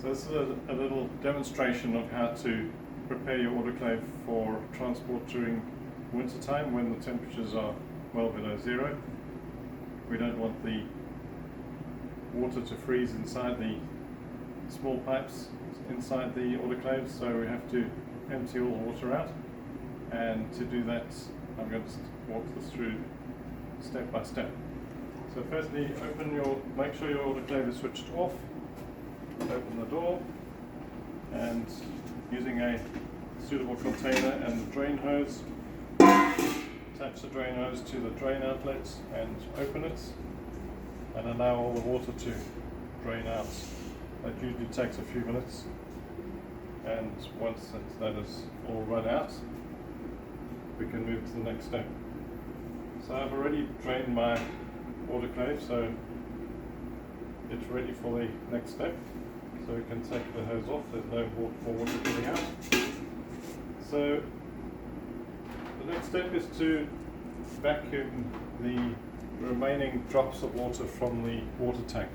So this is a little demonstration of how to prepare your autoclave for transport during winter time when the temperatures are well below zero. We don't want the water to freeze inside the small pipes inside the autoclaves, so we have to empty all the water out. And to do that, I'm going to walk this through step by step. So firstly, make sure your autoclave is switched off. Open the door, and using a suitable container and the drain hose, attach the drain hose to the drain outlet and open it, and allow all the water to drain out. That usually takes a few minutes, and once that is all run out, we can move to the next step. So I've already drained my autoclave, so it's ready for the next step. So we can take the hose off, there's no more water getting out. So the next step is to vacuum the remaining drops of water from the water tank.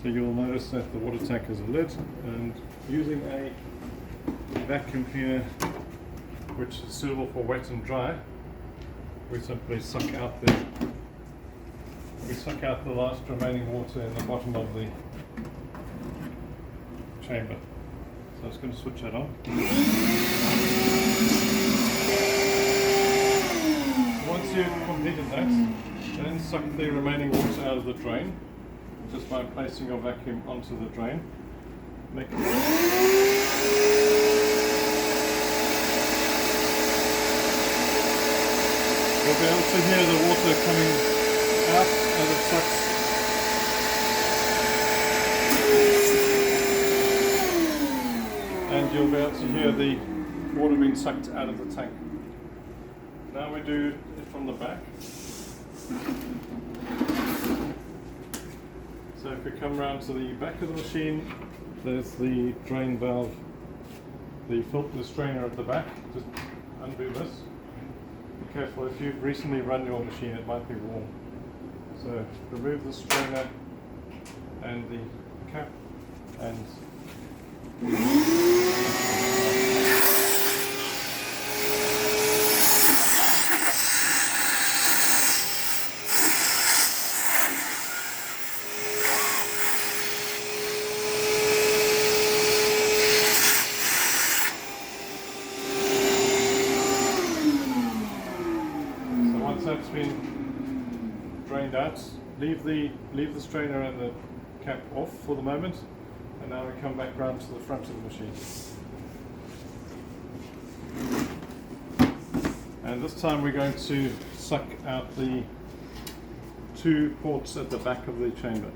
So you'll notice that the water tank has a lid, and using a vacuum cleaner which is suitable for wet and dry, we simply suck out the last remaining water in the bottom of the chamber. So I'm just going to switch that on. Once you've completed that, then suck the remaining water out of the drain just by placing your vacuum onto the drain. You'll be able to hear the water coming out as it sucks. And you'll be able to hear the water being sucked out of the tank. Now we do it from the back. So if we come round to the back of the machine, there's the drain valve, the filter strainer at the back. Just undo this. Be careful, if you've recently run your machine, it might be warm. So remove the strainer and the cap, and that's been drained out, leave the strainer and the cap off for the moment, and now we come back round to the front of the machine. And this time we're going to suck out the two ports at the back of the chamber.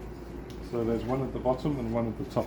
So there's one at the bottom and one at the top.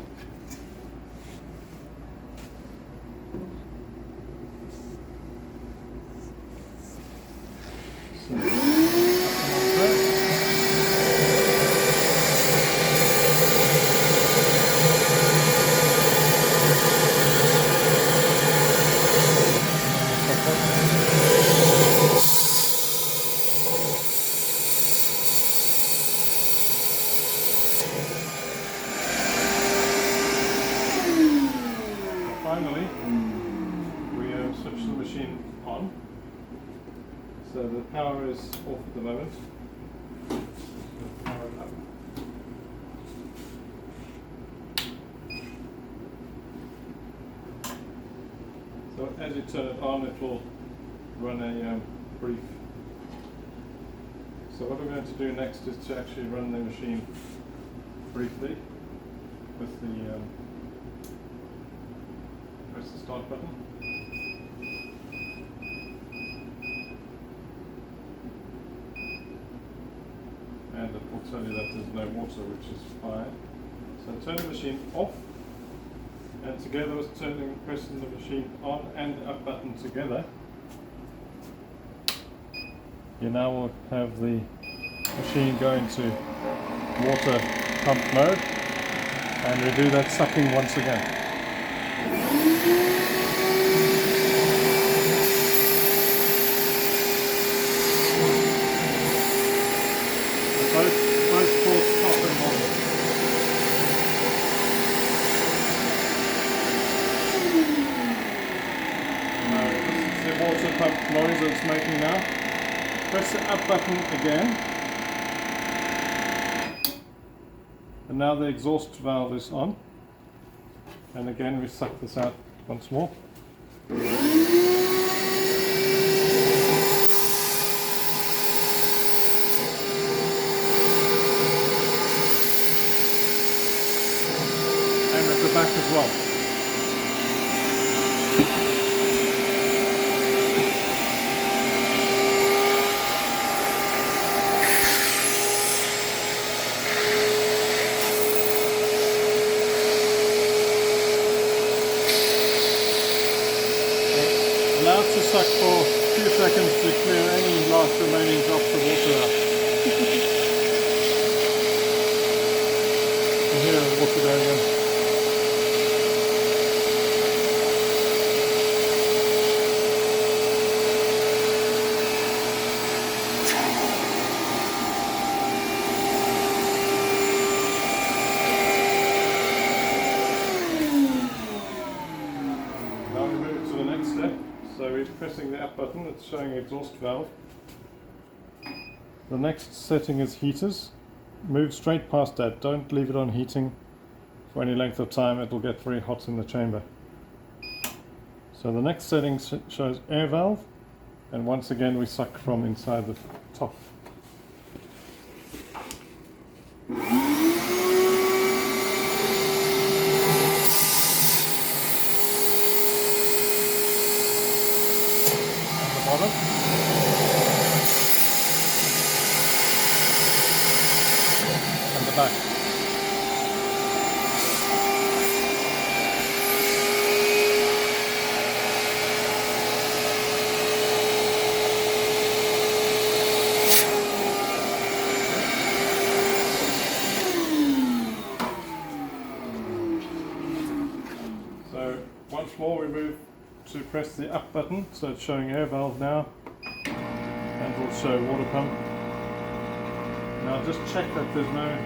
Finally, we switch the machine on. So the power is off at the moment. Power it up. So as you turn it on, it will run a brief. So what we're going to do next is to actually run the machine briefly with the press the start button. And it will tell you that there's no water, which is fine. So turn the machine off, and together with pressing the machine on and up button together, you now will have the machine go into water pump mode, and we do that sucking once again. Both ports top and bottom. water pump noise that it's making now. Press the up button again. And now the exhaust valve is on. And again we suck this out once more. And at the back as well. Allowed to suck for a few seconds to clear any last remaining drops of water out. And here the water there again. Now we move to the next step. So we're pressing the up button, it's showing exhaust valve. The next setting is heaters. Move straight past that, don't leave it on heating for any length of time, it will get very hot in the chamber. So the next setting shows air valve, and once again we suck from inside the top. Bottom. And the back. So once more we move to press the up button, so it's showing air valve now, and will show water pump. Now just check that there's no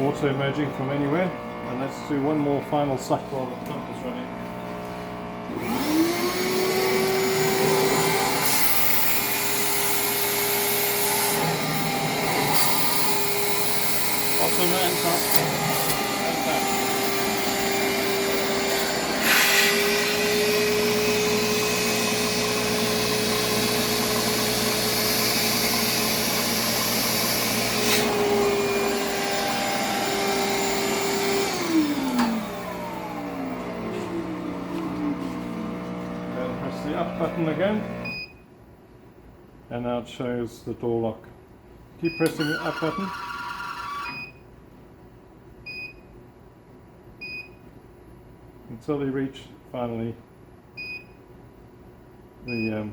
water emerging from anywhere, and let's do one more final suck while the pump is running. Bottom and top and back. The up button again, and now it shows the door lock. Keep pressing the up button until you reach finally the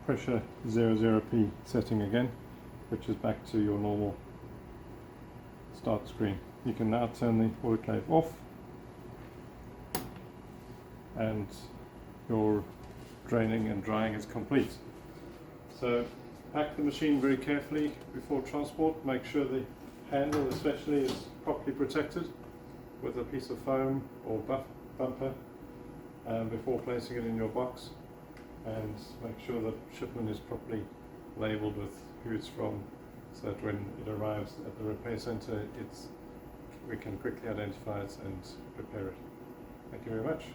pressure 00p setting again, which is back to your normal start screen. You can now turn the autoclave off, and your draining and drying is complete. So pack the machine very carefully before transport. Make sure the handle especially is properly protected with a piece of foam or bumper before placing it in your box, and make sure that shipment is properly labelled with who it's from, so that when it arrives at the repair centre we can quickly identify it and repair it. Thank you very much.